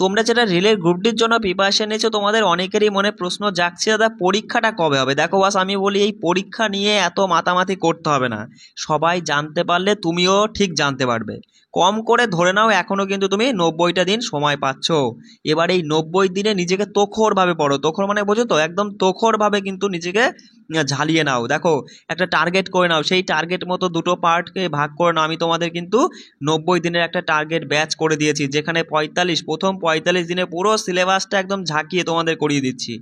তোমরা যেটা রেলের গ্রুপডির জন্য প্রিপারেশন নিয়েছো তোমাদের অনেকেরই মনে প্রশ্ন জাগছে, দাদা পরীক্ষাটা কবে হবে। দেখো বাস, আমি বলি এই পরীক্ষা নিয়ে এত মাতামাতি করতে হবে না। সবাই জানতে পারলে তুমিও ঠিক জানতে পারবে। কম করে ধরে নাও এখনো কিন্তু তুমি 90টা দিন সময় পাচ্ছ। এবার এই 90 দিনে নিজেকে তোখরভাবে পড়ো। তোখর মানে বোঝো তো, একদম তোখরভাবে কিন্তু নিজেকে ঝালিয়ে নাও। দেখো একটা টার্গেট করে নাও, সেই টার্গেট মতো দুটো পার্টকে ভাগ করে নাও। আমি তোমাদের কিন্তু 90 দিনের একটা টার্গেট ব্যাচ করে দিয়েছি, যেখানে প্রথম 45 দিনে পুরো সিলেবাসটা একদম ঝাঁকিয়ে তোমাদের করিয়ে দিচ্ছি।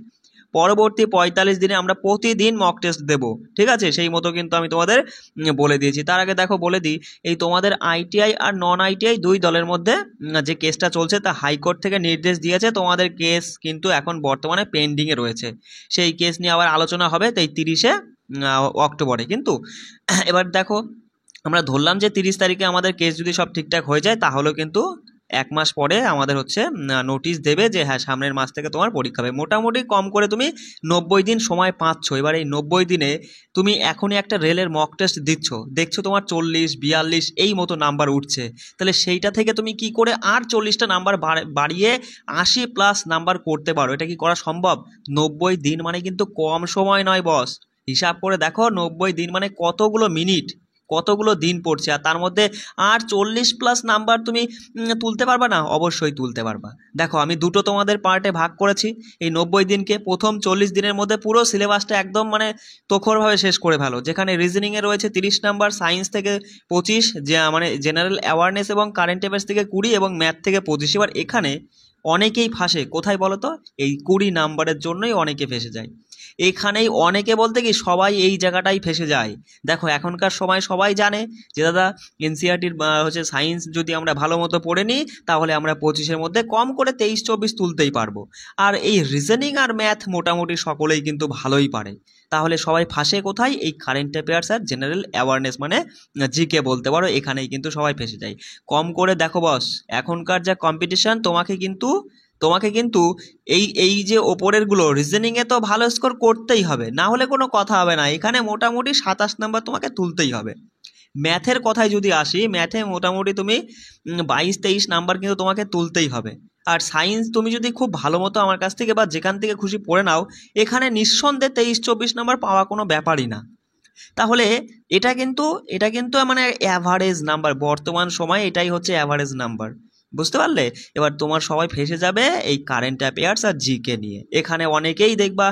পরবর্তী 45 দিনে আমরা প্রতিদিন মক টেস্ট দেবো, ঠিক আছে? সেই মতো কিন্তু আমি তোমাদের বলে দিয়েছি। তার আগে দেখো বলে দিই, এই তোমাদের আইটিআই আর নন আইটিআই দুই দলের মধ্যে যে কেসটা চলছে, তা হাইকোর্ট থেকে নির্দেশ দিয়েছে। তোমাদের কেস কিন্তু এখন বর্তমানে পেন্ডিংয়ে রয়েছে। সেই কেস নিয়ে আবার আলোচনা হবে তাই 30শে অক্টোবরে। কিন্তু এবার দেখো, আমরা ধরলাম যে 30 তারিখে আমাদের কেস যদি সব ঠিকঠাক হয়ে যায়, তাহলেও কিন্তু 1 মাস পরে আমাদের হচ্ছে নোটিশ দেবে যে হ্যাঁ সামনের মাস থেকে তোমার পরীক্ষা হবে। মোটামুটি কম করে তুমি 90 দিন সময় পাচ্ছ। এবার এই 90 দিনে তুমি এখনই একটা রেলের মক টেস্ট দিচ্ছ, দেখছো তোমার 40, 42 এই মতো নাম্বার উঠছে। তাহলে সেইটা থেকে তুমি কি করে আর 40টা নাম্বার বাড়িয়ে 80+ নাম্বার করতে পারো? এটা কি করা সম্ভব? 90 দিন মানে কিন্তু কম সময় নয় বস। হিসাব করে দেখো, 90 দিন মানে কতগুলো মিনিট, কতগুলো দিন পড়ছে। আর তার মধ্যে আর 40+ নাম্বার তুমি তুলতে পারবা না? অবশ্যই তুলতে পারবা। দেখো আমি দুটো তোমাদের পার্টে ভাগ করেছি এই 90 দিনকে। প্রথম 40 দিনের মধ্যে পুরো সিলেবাসটা একদম মানে তোখরভাবে শেষ করে ফেলো, যেখানে রিজনিংয়ে রয়েছে 30 নাম্বার, সায়েন্স থেকে 25, যে মানে জেনারেল অ্যাওয়ারনেস এবং কারেন্ট অ্যাফেয়ার্স থেকে 20 এবং ম্যাথ থেকে 25। এবার এখানে অনেকেই ফাঁসে কোথায় বলো তো? এই 20 নাম্বারের জন্যই অনেকে ফেসে যায়। এখানেই অনেকে বলতে কি সবাই এই জায়গাটাই ফেসে যায়। দেখো এখনকার সময় সবাই জানে যে দাদা এনসিইআরটির হচ্ছে সায়েন্স যদি আমরা ভালো মতো পড়ে নিই, তাহলে আমরা 25-এর মধ্যে কম করে 23-24 তুলতেই পারবো। আর এই রিজনিং আর ম্যাথ মোটামুটি সকলেই কিন্তু ভালোই পারে। তাহলে সবাই ফাঁসে কোথায়? এই কারেন্ট অ্যাফেয়ার্স আর জেনারেল অ্যাওয়ারনেস মানে জিকে বলতে পারো, এখানেই কিন্তু সবাই ফেসে যায়। কম করে দেখো বস, এখনকার যা কম্পিটিশন, তোমাকে কিন্তু এই এই যে ওপরেরগুলো রিজনিংয়ে তো ভালো স্কোর করতেই হবে, না হলে কোনো কথা হবে না। এখানে মোটামুটি 27 নাম্বার তোমাকে তুলতেই হবে। ম্যাথের কথায় যদি আসি, ম্যাথে মোটামুটি তুমি 22-23 নাম্বার কিন্তু তোমাকে তুলতেই হবে। আর সায়েন্স তুমি যদি খুব ভালো মতো আমার কাছ থেকে বা যেখান থেকে খুশি পড়ে নাও, এখানে নিঃসন্দেহে 23-24 নাম্বার পাওয়া কোনো ব্যাপারই না। তাহলে এটা কিন্তু মানে অ্যাভারেজ নাম্বার, বর্তমান সময়ে এটাই হচ্ছে অ্যাভারেজ নাম্বার। বুঝতে পারলে? এবার তোমার সবাই ফেসে যাবে এই কারেন্ট অ্যাফেয়ার্স আর জিকে নিয়ে। এখানে অনেকেই দেখবা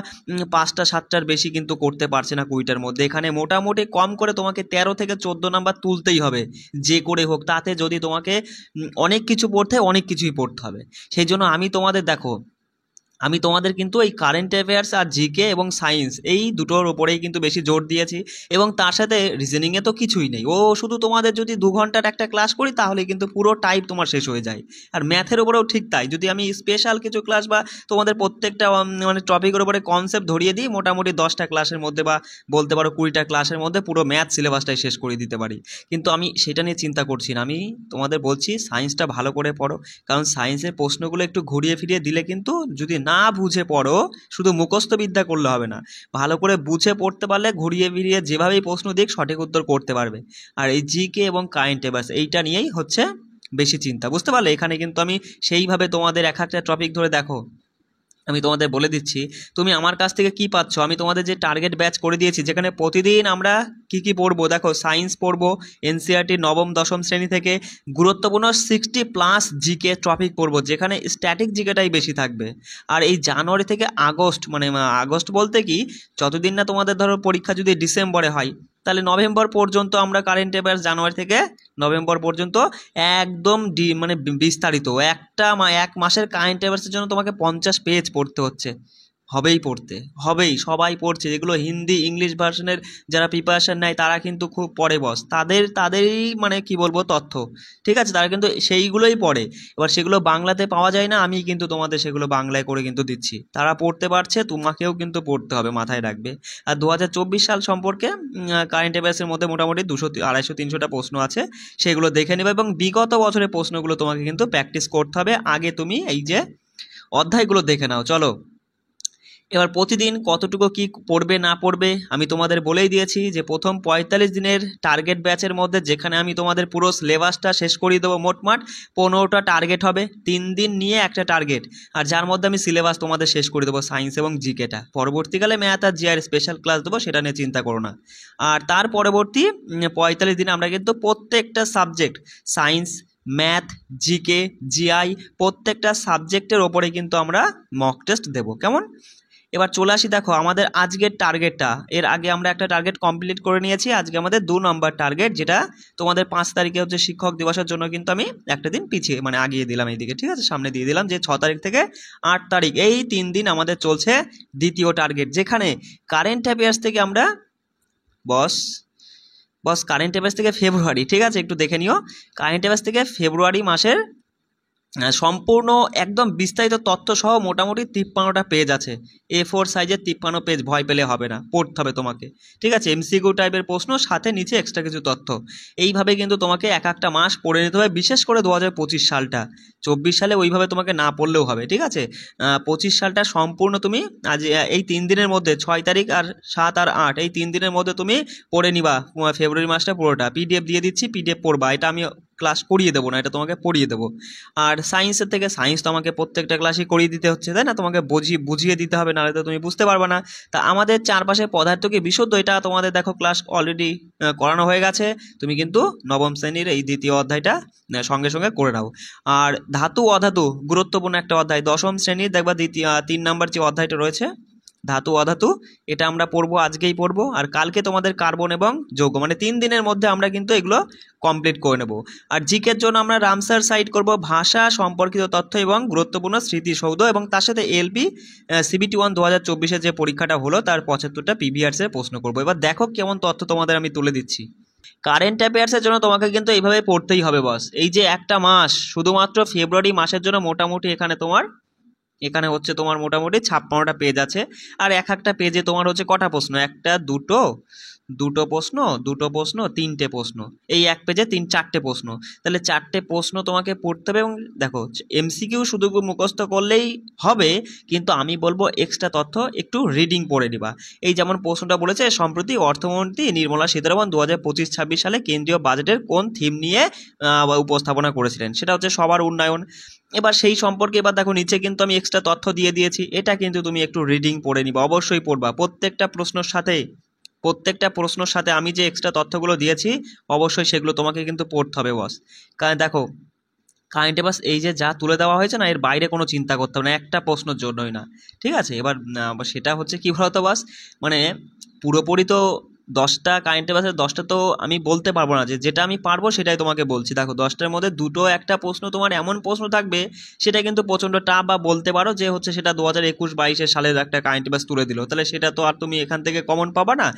5টা 7টার বেশি কিন্তু করতে পারছে না 20টার মধ্যে। এখানে মোটামুটি কম করে তোমাকে 13 থেকে 14 নাম্বার তুলতেই হবে, যে করে হোক। তাতে যদি তোমাকে অনেক কিছু পড়তে হয়, অনেক কিছুই পড়তে হবে। সেই জন্য আমি তোমাদের কিন্তু এই কারেন্ট অ্যাফেয়ার্স আর জিকে এবং সায়েন্স এই দুটোর ওপরেই কিন্তু বেশি জোর দিয়েছি। এবং তার সাথে রিজনিংয়ে তো কিছুই নেই, ও শুধু তোমাদের যদি 2 ঘন্টার একটা ক্লাস করি তাহলে কিন্তু পুরো টাইপ তোমার শেষ হয়ে যায়। আর ম্যাথের ওপরেও ঠিক তাই, যদি আমি স্পেশাল কিছু ক্লাস বা তোমাদের প্রত্যেকটা মানে টপিকের উপরে কনসেপ্ট ধরিয়ে দিই, মোটামুটি 10টা ক্লাসের মধ্যে বা বলতে পারো 20টা ক্লাসের মধ্যে পুরো ম্যাথ সিলেবাসটাই শেষ করে দিতে পারি। কিন্তু আমি সেটা নিয়ে চিন্তা করছি না। আমি তোমাদের বলছি সায়েন্সটা ভালো করে পড়ো, কারণ সায়েন্সের প্রশ্নগুলো একটু ঘুরিয়ে ফিরিয়ে দিলে কিন্তু, যদি না বুঝে পড়ো, শুধু মুখস্থ বিদ্যা করলে হবে না, ভালো করে বুঝে পড়তে পারলে ঘুরিয়ে ফিরিয়ে যেভাবেই প্রশ্ন দিক সঠিক উত্তর করতে পারবে। আর এই জিকে এবং কারেন্ট অ্যাফেয়ার্স এইটা নিয়েই হচ্ছে বেশি চিন্তা। বুঝতে পারলে? এখানে কিন্তু আমি সেইভাবে তোমাদের এক একটা টপিক ধরে দেখো আমি তোমাদের বলে দিচ্ছি তুমি আমার কাছ থেকে কি পাচ্ছ। আমি তোমাদের যে টার্গেট ব্যাচ করে দিয়েছি, যেখানে প্রতিদিন আমরা কি কি পড়বো। দেখো সায়েন্স পড়বো এনসিইআরটি নবম দশম শ্রেণী থেকে, গুরুত্বপূর্ণ 60+ জিকে টপিক পড়বো, যেখানে স্ট্যাটিক জিকেটাই বেশি থাকবে। আর এই জানুয়ারি থেকে আগস্ট, মানে আগস্ট বলতে কি, যতদিন না তোমাদের ধরো পরীক্ষা যদি ডিসেম্বরে হয়, তাহলে নভেম্বর পর্যন্ত আমরা কারেন্ট অ্যাফেয়ার্স, জানুয়ারি থেকে নভেম্বর পর্যন্ত একদম মানে বিস্তারিত এক মাসের কারেন্ট অ্যাফেয়ার্সের জন্য তোমাকে 50 পেজ পড়তে হচ্ছে। হবেই, সবাই পড়ছে। যেগুলো হিন্দি ইংলিশ ভার্সনের যারা প্রিপারেশন নেয় তারা কিন্তু খুব পড়ে বস, তাদেরই মানে কি বলবো তথ্য, ঠিক আছে? তারা কিন্তু সেইগুলোই পড়ে। এবার সেগুলো বাংলাতে পাওয়া যায় না, আমি কিন্তু তোমাদের সেগুলো বাংলায় করে কিন্তু দিচ্ছি। তারা পড়তে পারছে, তোমাকেও কিন্তু পড়তে হবে, মাথায় রাখবে। আর 2024 সাল সম্পর্কে কারেন্ট অ্যাফেয়ার্সের মধ্যে মোটামুটি 200, 250, 300টা প্রশ্ন আছে, সেগুলো দেখে নেবে। এবং বিগত বছরের প্রশ্নগুলো তোমাকে কিন্তু প্র্যাকটিস করতে হবে। আগে তুমি এই যে অধ্যায়গুলো দেখে নাও। চলো এবার প্রতিদিন কতটুকু কি পড়বে না পড়বে আমি তোমাদের বলেই দিয়েছি যে প্রথম 45 দিনের টার্গেট ব্যাচের মধ্যে যেখানে আমি তোমাদের পুরো সিলেবাসটা শেষ করিয়ে দেবো। মোটমাট 15টা টার্গেট হবে, 3 দিন নিয়ে একটা টার্গেট, আর যার মধ্যে আমি সিলেবাস তোমাদের শেষ করে দেবো সায়েন্স এবং জিকেটা। পরবর্তীকালে ম্যাথ আর জিআর স্পেশাল ক্লাস দেবো, সেটা নিয়ে চিন্তা করো না। আর তার পরবর্তী 45 দিন আমরা কিন্তু প্রত্যেকটা subject science, math, GK, GI প্রত্যেকটা সাবজেক্টের ওপরে কিন্তু আমরা মক টেস্ট দেবো। কেমন? এবার চলে আসি, দেখো আমাদের আজকের টার্গেটটা, এর আগে আমরা একটা টার্গেট কমপ্লিট করে নিয়েছি। আজকে আমাদের 2 নম্বর টার্গেট, যেটা তোমাদের 5 তারিখে হচ্ছে শিক্ষক দিবসের জন্য কিন্তু আমি একটা দিন পিছিয়ে মানে আগিয়ে দিলাম এইদিকে, ঠিক আছে, সামনে দিয়ে দিলাম যে 6 তারিখ থেকে 8 তারিখ এই 3 দিন আমাদের চলছে দ্বিতীয় টার্গেট, যেখানে কারেন্ট অ্যাফেয়ার্স থেকে আমরা বস কারেন্ট অ্যাফেয়ার্স থেকে ফেব্রুয়ারি, ঠিক আছে, একটু দেখে নিও। কারেন্ট অ্যাফেয়ার্স থেকে ফেব্রুয়ারি মাসের সম্পূর্ণ একদম বিস্তারিত তথ্য সহ মোটামুটি 53টা পেজ আছে, A4 সাইজের 53 পেজ, ভয় পেলে হবে না, পড়তে হবে তোমাকে, ঠিক আছে। এমসিকিউ টাইপের প্রশ্ন, সাথে নিচে এক্সট্রা কিছু তথ্য, এইভাবে কিন্তু তোমাকে এক একটা মাস পড়ে নিতে হবে, বিশেষ করে 2025 সালটা। 24 সালে ওইভাবে তোমাকে না পড়লেও হবে, ঠিক আছে। 25 সালটা সম্পূর্ণ তুমি আজ এই 3 দিনের মধ্যে 6 তারিখ আর 7 আর 8 এই 3 দিনের মধ্যে তুমি পড়ে নিবা ফেব্রুয়ারি মাসটা পুরোটা। পিডিএফ দিয়ে দিচ্ছি, পিডিএফ পড়বা, এটা আমি ক্লাস করিয়ে দেবো না, এটা তোমাকে পড়িয়ে দেবো। আর সায়েন্সের থেকে সায়েন্স তো আমাকে প্রত্যেকটা ক্লাসে করিয়ে দিতে হচ্ছে, তাই না, তোমাকে বুঝিয়ে দিতে হবে, নাহলে তো তুমি বুঝতে পারবে না। তা আমাদের চারপাশে পদার্থ কি বিশুদ্ধ, এটা তোমাদের দেখো ক্লাস অলরেডি করানো হয়ে গেছে, তুমি কিন্তু নবম শ্রেণীর এই দ্বিতীয় অধ্যায়টা সঙ্গে সঙ্গে করে নাও। আর ধাতু অধাতু গুরুত্বপূর্ণ একটা অধ্যায়, দশম শ্রেণীর দেখবা 3 নম্বর যে অধ্যায়টা রয়েছে ধাতু অধাতু, এটা আমরা পড়বো, আজকেই পড়বো। আর কালকে তোমাদের কার্বন এবং যৌগ, মানে 3 দিনের মধ্যে আমরা কিন্তু এগুলো কমপ্লিট করে নেব। আর জিকের জন্য আমরা রামসার সাইট করব, ভাষা সম্পর্কিত তথ্য এবং গুরুত্বপূর্ণ স্মৃতিসৌধ, এবং তার সাথে এলপি সিবিটি 1 2024-এর যে পরীক্ষাটা হলো তার 75টা পিভিআরসের প্রশ্ন করবো। এবার দেখো কেমন তথ্য তোমাদের আমি তুলে দিচ্ছি। কারেন্ট অ্যাফেয়ার্সের জন্য তোমাকে কিন্তু এইভাবে পড়তেই হবে বস। এই যে একটা মাস, শুধুমাত্র ফেব্রুয়ারি মাসের জন্য মোটামুটি এখানে হচ্ছে তোমার মোটামুটি 56টা পেজ আছে। আর এক একটা পেজে তোমার হচ্ছে কটা প্রশ্ন, একটা দুটো প্রশ্ন 3টে প্রশ্ন, এই এক পেজে 4টে প্রশ্ন, তাহলে 4টে প্রশ্ন তোমাকে পড়তে হবে। এবং দেখো এমসিকিউ শুধু মুখস্থ করলেই হবে, কিন্তু আমি বলবো এক্সট্রা তথ্য একটু রিডিং পড়ে নিবা। এই যেমন প্রশ্নটা বলেছে, সম্প্রতি অর্থমন্ত্রী নির্মলা সীতারামন 2025-26 সালে কেন্দ্রীয় বাজেটের কোন থিম নিয়ে উপস্থাপনা করেছিলেন, সেটা হচ্ছে সবার উন্নয়ন। এবার সেই সম্পর্কে এবার দেখো নিচে কিন্তু আমি এক্সট্রা তথ্য দিয়ে দিয়েছি, এটা কিন্তু তুমি একটু রিডিং পড়ে নিবা, অবশ্যই পড়বা। প্রত্যেকটা প্রশ্নের সাথে আমি যে এক্সট্রা তথ্যগুলো দিয়েছি অবশ্যই সেগুলো তোমাকে কিন্তু পড়তে হবে বস। কারণ দেখো কারেন্ট অ্যাফেয়ার্স এই যে যা তুলে দেওয়া হয়েছে না, এর বাইরে কোনো চিন্তা করতে হবে না, একটা প্রশ্নের জন্যই না, ঠিক আছে। এবার সেটা হচ্ছে কি বলতো বাস, মানে পুরোপুরি তো 10টা কারেন্ট অ্যাফেয়ার্সের 10টা তো আমি বলতে পারবো না, যেটা আমি পারবো সেটাই তোমাকে বলছি। দেখো 10টার মধ্যে একটা প্রশ্ন তোমার এমন প্রশ্ন থাকবে সেটা কিন্তু প্রচণ্ড টাফ, বা বলতে পারো যে হচ্ছে সেটা 2021-22 সালের একটা কারেন্ট অ্যাফেয়ার্স তুলে দিল, তাহলে সেটা তো আর তুমি এখান থেকে কমন পাবা না।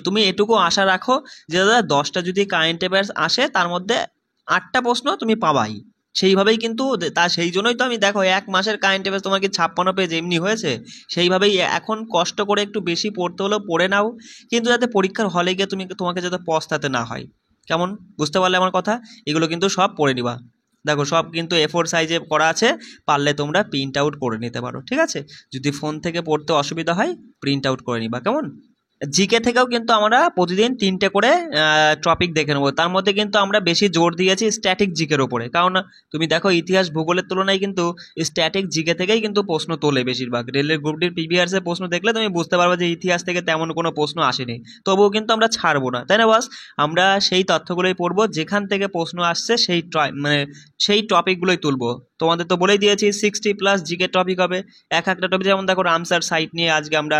তুমি এটুকু আশা রাখো যে দাদা 10টা যদি কারেন্ট অ্যাফেয়ার্স আসে তার মধ্যে 8টা প্রশ্ন তুমি পাবাই, সেইভাবেই কিন্তু সেই জন্যই তো আমি দেখো এক মাসের কারেন্ট অ্যাফেয়ার্স তোমার কি 56 পেজ এমনি হয়েছে, সেইভাবেই এখন কষ্ট করে একটু বেশি পড়তে হলেও পড়ে নাও, কিন্তু যাতে পরীক্ষার হলে গিয়ে তোমাকে যাতে পস্তাতে না হয়। কেমন, বুঝতে পারলে আমার কথা? এগুলো কিন্তু সব পড়ে নিবা। দেখো সব কিন্তু A4 সাইজে করা আছে, পারলে তোমরা প্রিন্ট আউট করে নিতে পারো, ঠিক আছে। যদি ফোন থেকে পড়তে অসুবিধা হয় প্রিন্ট আউট করে নিবা। কেমন? জিকে থেকেও কিন্তু আমরা প্রতিদিন 3টে করে টপিক দেখে নেবো, তার মধ্যে কিন্তু আমরা বেশি জোর দিয়েছি স্ট্যাটিক জিকের ওপরে। কারণ তুমি দেখো ইতিহাস ভূগোলের তুলনায় কিন্তু স্ট্যাটিক জিকে থেকেই কিন্তু প্রশ্ন তোলে বেশিরভাগ। রেলের গ্রুপ ডির পিভিআরস এর প্রশ্ন দেখলে তুমি বুঝতে পারবে যে ইতিহাস থেকে তেমন কোনো প্রশ্ন আসেনি, তবুও কিন্তু আমরা ছাড়বো না, তাই না বাস? আমরা সেই তথ্যগুলোই পড়বো, যেখান থেকে প্রশ্ন আসছে সেই টপিকগুলোই তুলবো। তোমাদের তো বলেই দিয়েছি 60+ জিকে টপিক হবে, এক একটা টপিক। যেমন দেখো রামসার সাইট নিয়ে আজকে আমরা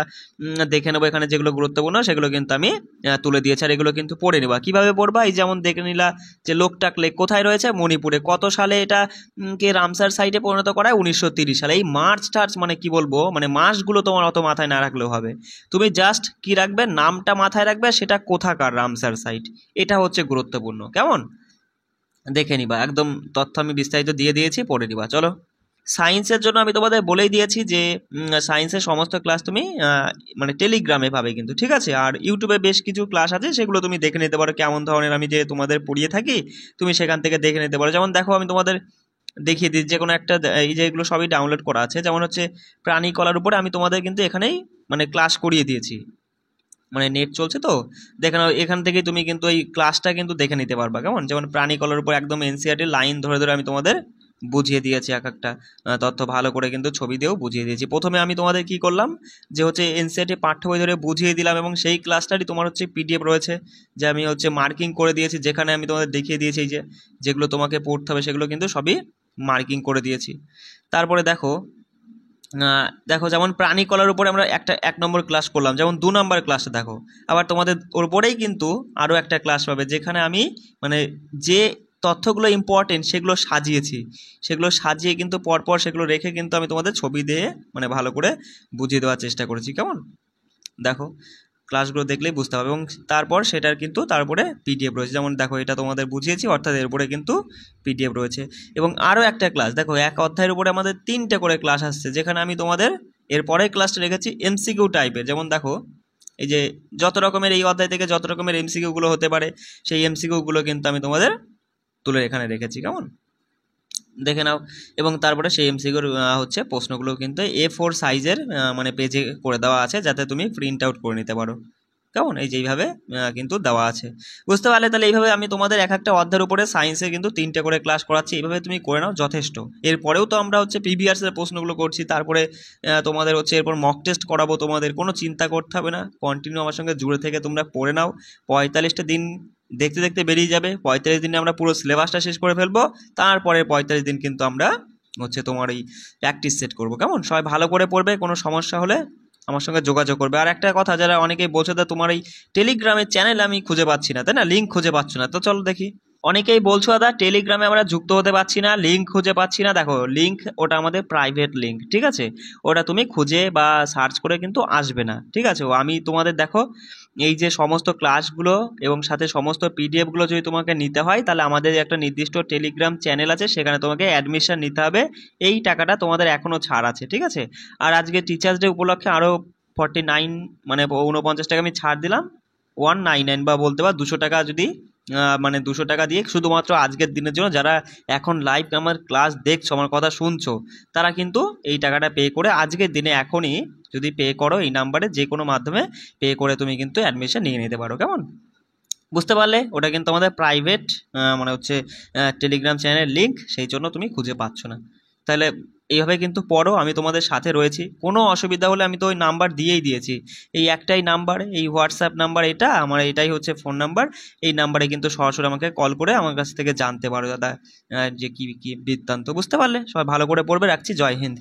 দেখে নেবো, এখানে যেগুলো গুরুত্বপূর্ণ সেগুলো কিন্তু আমি তুলে দিয়েছি, আর এগুলো কিন্তু পড়ে নেবা। কিভাবে পড়বা, এই যেমন দেখে নিলা যে লোকটাক লেক কোথায় রয়েছে, মণিপুরে। কত সালে এটা কে রামসার সাইটে পরিণত করা হয়? 1930 সালে। এই মার্চ মানে কি বলবো, মানে মাসগুলো তোমার অত মাথায় না রাখলেও হবে, তুমি জাস্ট কি রাখবে, নামটা মাথায় রাখবে, সেটা কোথাকার রামসার সাইট, এটা হচ্ছে গুরুত্বপূর্ণ। কেমন, দেখে নিবা, একদম তথ্য আমি বিস্তারিত দিয়ে দিয়েছি, পড়ে নিবা। চলো, সায়েন্সের জন্য আমি তোমাদের বলেই দিয়েছি যে সায়েন্সের সমস্ত ক্লাস তুমি মানে টেলিগ্রামে পাবে কিন্তু, ঠিক আছে। আর ইউটিউবে বেশ কিছু ক্লাস আছে, সেগুলো তুমি দেখে নিতে পারো, কেমন ধরনের আমি যে তোমাদের পড়িয়ে থাকি তুমি সেখান থেকে দেখে নিতে পারো। যেমন দেখো আমি তোমাদের দেখিয়ে দিই, যে কোনো একটা, এই যে এগুলো সবই ডাউনলোড করা আছে, যেমন হচ্ছে প্রাণী কলার উপরে আমি তোমাদের কিন্তু এখানেই মানে ক্লাস করিয়ে দিয়েছি, মানে নেট চলছে তো দেখে নাও, এখান থেকেই তুমি কিন্তু এই ক্লাসটা কিন্তু দেখে নিতে পারবা, কেমন? যেমন প্রাণী কলার উপর একদম এনসিইআরটি লাইন ধরে ধরে আমি তোমাদের বুঝিয়ে দিয়েছি, এক একটা তথ্য ভালো করে কিন্তু ছবি দিয়েও বুঝিয়ে দিয়েছি। প্রথমে আমি তোমাদের কি করলাম, যে হচ্ছে এনসিইআরটি পাঠ্য বই ধরে বুঝিয়ে দিলাম, এবং সেই ক্লাসটারই তোমার হচ্ছে পিডিএফ রয়েছে, যে আমি হচ্ছে মার্কিং করে দিয়েছি, যেখানে আমি তোমাদের দেখিয়ে দিয়েছি যে যেগুলো তোমাকে পড়তে হবে সেগুলো কিন্তু সবই মার্কিং করে দিয়েছি। তারপরে দেখো, দেখো যেমন প্রাণী কলার উপরে আমরা এক নম্বর ক্লাস করলাম, যেমন 2 নম্বর ক্লাসে দেখো আবার তোমাদের ওর পরেই কিন্তু আরও একটা ক্লাস পাবে, যেখানে আমি মানে যে তথ্যগুলো ইম্পর্টেন্ট সেগুলো সাজিয়েছি, সেগুলো সাজিয়ে কিন্তু পরপর সেগুলো রেখে কিন্তু আমি তোমাদের ছবি দিয়ে মানে ভালো করে বুঝিয়ে দেওয়ার চেষ্টা করেছি, কেমন? দেখো ক্লাসগুলো দেখলেই বুঝতে হবে, এবং তারপর সেটার কিন্তু তারপরে পিডিএফ রয়েছে, যেমন দেখো এটা তোমাদের বুঝিয়েছি, অর্থাৎ এর উপরে কিন্তু পিডিএফ রয়েছে। এবং আরও একটা ক্লাস দেখো, এক অধ্যায়ের উপরে আমাদের 3টে করে ক্লাস আসছে, যেখানে আমি তোমাদের এরপরে ক্লাসটা রেখেছি এমসিকিউ টাইপের, যেমন দেখো এই যে যত রকমের এই অধ্যায় থেকে যত রকমের এমসিকিউগুলো হতে পারে, সেই এমসিকিউগুলো কিন্তু আমি তোমাদের তুলে এখানে রেখেছি, কেমন? দেখে নাও। এবং তারপরে সেই এমসিকিউর হচ্ছে প্রশ্নগুলো কিন্তু A4 সাইজের মানে পেজে করে দেওয়া আছে, যাতে তুমি প্রিন্ট আউট করে নিতে পারো, কেমন? এই যে এইভাবে কিন্তু দেওয়া আছে, বুঝতে পারলে? তাহলে এইভাবে আমি তোমাদের এক একটা অধ্যায়ের উপরে সায়েন্সে কিন্তু 3টে করে ক্লাস করাচ্ছি, এইভাবে তুমি করে নাও যথেষ্ট। এরপরেও তো আমরা হচ্ছে প্রিভিয়াসের প্রশ্নগুলো করছি, তারপরে তোমাদের হচ্ছে এরপর মক টেস্ট করাবো, তোমাদের কোনো চিন্তা করতে হবে না, কন্টিনিউ আমার সঙ্গে জুড়ে থেকে তোমরা পড়ে নাও। 45টা দিন দেখতে দেখতে বেরিয়ে যাবে, 45 দিনে আমরা পুরো সিলেবাসটা শেষ করে ফেলবো, তারপরে 45 দিন কিন্তু আমরা হচ্ছে তোমার এই প্র্যাকটিস সেট করবো, কেমন? সবাই ভালো করে পড়বে, কোনো সমস্যা হলে আমার সঙ্গে যোগাযোগ করবে। আর একটা কথা, যারা অনেকেই বলছে যে তোমার এই টেলিগ্রামের চ্যানেল আমি খুঁজে পাচ্ছি না, তাই না, লিঙ্ক খুঁজে পাচ্ছ না, তো চলো দেখি। অনেকেই বলছো দাদা টেলিগ্রামে আমরা যুক্ত হতে পারছি না, লিঙ্ক খুঁজে পাচ্ছি না। দেখো লিঙ্ক ওটা আমাদের প্রাইভেট লিঙ্ক, ঠিক আছে? ওটা তুমি খুঁজে বা সার্চ করে কিন্তু আসবে না, ঠিক আছে? আমি তোমাদের দেখো এই যে সমস্ত ক্লাসগুলো এবং সাথে সমস্ত পিডিএফগুলো যদি তোমাকে নিতে হয়, তাহলে আমাদের একটা নির্দিষ্ট টেলিগ্রাম চ্যানেল আছে, সেখানে তোমাকে অ্যাডমিশন নিতে হবে, এই টাকাটা তোমাদের এখনও ছাড় আছে, ঠিক আছে? আর আজকে টিচার্স ডে উপলক্ষে আরও 49 মানে 49 টাকা আমি ছাড় দিলাম, 199 বা বলতে পার 200 টাকা, যদি মানে 200 টাকা দিয়ে শুধুমাত্র আজকের দিনের জন্য, যারা এখন লাইভ আমার ক্লাস দেখছো, আমার কথা শুনছো, তারা কিন্তু এই টাকাটা পে করে আজকের দিনে এখনই যদি পে করো, এই নাম্বারে যে কোনো মাধ্যমে পে করে তুমি কিন্তু অ্যাডমিশন নিয়ে নিতে পারো, কেমন? বুঝতে পারলে? ওটা কিন্তু আমাদের প্রাইভেট মানে হচ্ছে টেলিগ্রাম চ্যানেলের লিঙ্ক, সেই জন্য তুমি খুঁজে পাচ্ছ না। তাহলে এইভাবে কিন্তু পড়ো, আমি তোমাদের সাথে রয়েছি, কোনো অসুবিধা হলে আমি তো ওই নাম্বার দিয়েই দিয়েছি, এই একটাই নাম্বার, এই হোয়াটসঅ্যাপ নাম্বার এটা আমার, এটাই হচ্ছে ফোন নাম্বার, এই নাম্বারে কিন্তু সরাসরি আমাকে কল করে আমার কাছ থেকে জানতে পারো দাদা যে কী কী বৃত্তান্ত। বুঝতে পারলে? সবাই ভালো করে পড়বে, রাখছি, জয় হিন্দ।